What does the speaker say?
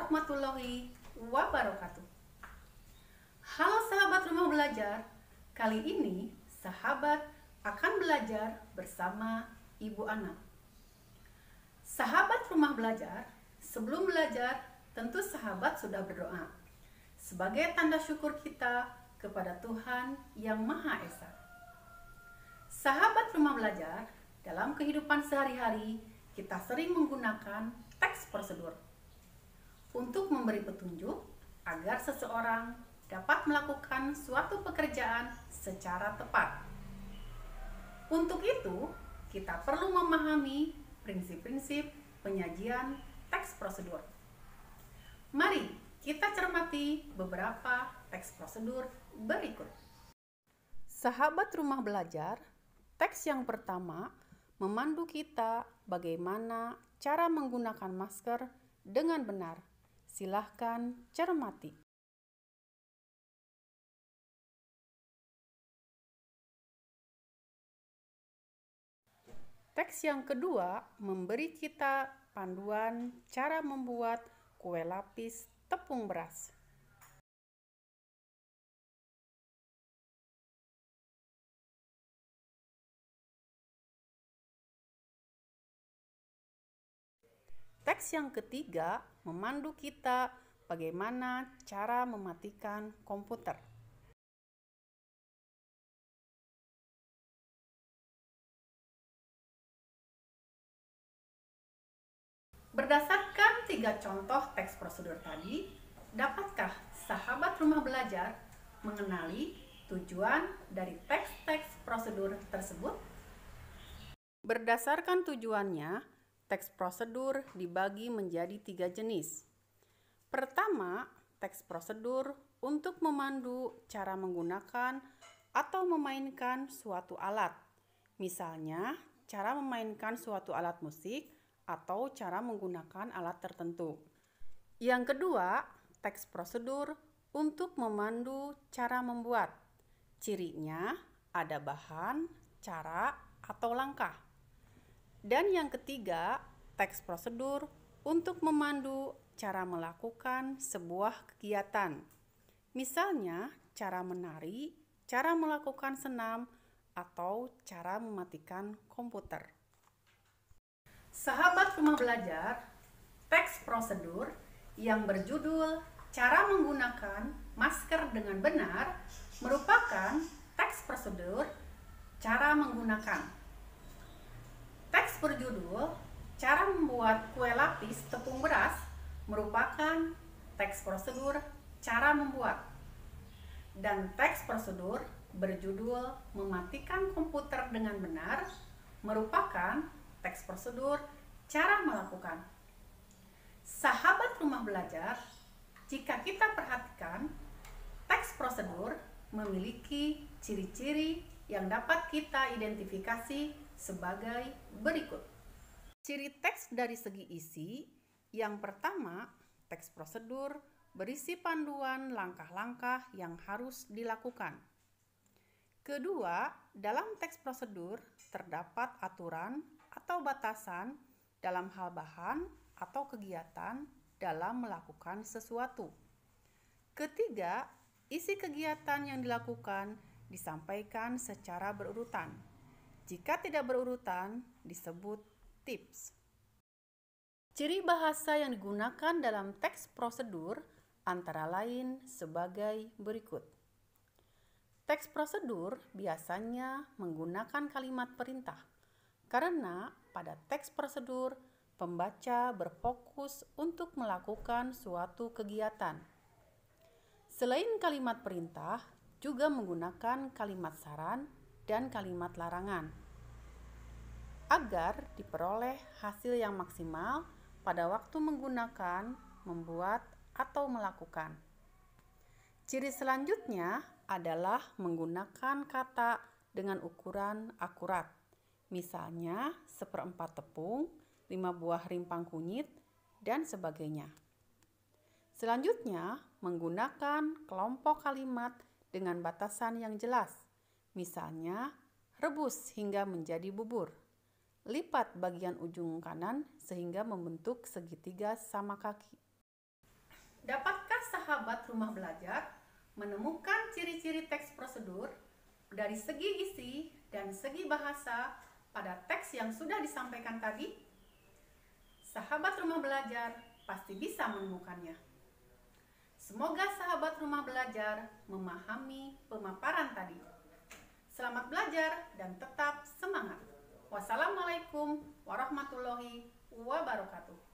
warahmatullahi wabarakatuh. Halo sahabat rumah belajar, kali ini sahabat akan belajar bersama Ibu Ana. Sahabat rumah belajar, sebelum belajar tentu sahabat sudah berdoa sebagai tanda syukur kita kepada Tuhan Yang Maha Esa. Sahabat rumah belajar, dalam kehidupan sehari-hari kita sering menggunakan teks prosedur untuk memberi petunjuk agar seseorang dapat melakukan suatu pekerjaan secara tepat. Untuk itu, kita perlu memahami prinsip-prinsip penyajian teks prosedur. Mari kita cermati beberapa teks prosedur berikut. Sahabat rumah belajar, teks yang pertama memandu kita bagaimana cara menggunakan masker dengan benar. Silahkan cermati. Teks yang kedua memberi kita panduan cara membuat kue lapis tepung beras. Teks yang ketiga memandu kita bagaimana cara mematikan komputer. Berdasarkan 3 contoh teks prosedur tadi, dapatkah sahabat rumah belajar mengenali tujuan dari teks-teks prosedur tersebut? Berdasarkan tujuannya, teks prosedur dibagi menjadi 3 jenis. Pertama, teks prosedur untuk memandu cara menggunakan atau memainkan suatu alat. Misalnya, cara memainkan suatu alat musik atau cara menggunakan alat tertentu. Yang kedua, teks prosedur untuk memandu cara membuat. Cirinya ada bahan, cara, atau langkah. Dan yang ketiga, teks prosedur untuk memandu cara melakukan sebuah kegiatan. Misalnya, cara menari, cara melakukan senam, atau cara mematikan komputer. Sahabat rumah belajar, teks prosedur yang berjudul cara menggunakan masker dengan benar merupakan teks prosedur cara menggunakan. Teks berjudul cara membuat kue lapis tepung beras merupakan teks prosedur cara membuat. Dan teks prosedur berjudul mematikan komputer dengan benar merupakan teks prosedur cara melakukan. Sahabat rumah belajar, jika kita perhatikan, teks prosedur memiliki ciri-ciri yang dapat kita identifikasi sebagai berikut. Ciri teks dari segi isi, yang pertama, teks prosedur berisi panduan langkah-langkah yang harus dilakukan. Kedua, dalam teks prosedur terdapat aturan atau batasan dalam hal bahan atau kegiatan dalam melakukan sesuatu. Ketiga, isi kegiatan yang dilakukan disampaikan secara berurutan. Jika tidak berurutan, disebut tips. Ciri bahasa yang digunakan dalam teks prosedur antara lain sebagai berikut. Teks prosedur biasanya menggunakan kalimat perintah, karena pada teks prosedur pembaca berfokus untuk melakukan suatu kegiatan. Selain kalimat perintah, juga menggunakan kalimat saran dan kalimat larangan agar diperoleh hasil yang maksimal pada waktu menggunakan, membuat, atau melakukan. Ciri selanjutnya adalah menggunakan kata dengan ukuran akurat. Misalnya 1/4 tepung, 5 buah rimpang kunyit, dan sebagainya. Selanjutnya, menggunakan kelompok kalimat dengan batasan yang jelas. Misalnya, rebus hingga menjadi bubur. Lipat bagian ujung kanan sehingga membentuk segitiga sama kaki. Dapatkah sahabat rumah belajar menemukan ciri-ciri teks prosedur dari segi isi dan segi bahasa pada teks yang sudah disampaikan tadi? Sahabat rumah belajar pasti bisa menemukannya. Semoga sahabat rumah belajar memahami pemaparan tadi. Selamat belajar dan tetap semangat. Wassalamualaikum warahmatullahi wabarakatuh.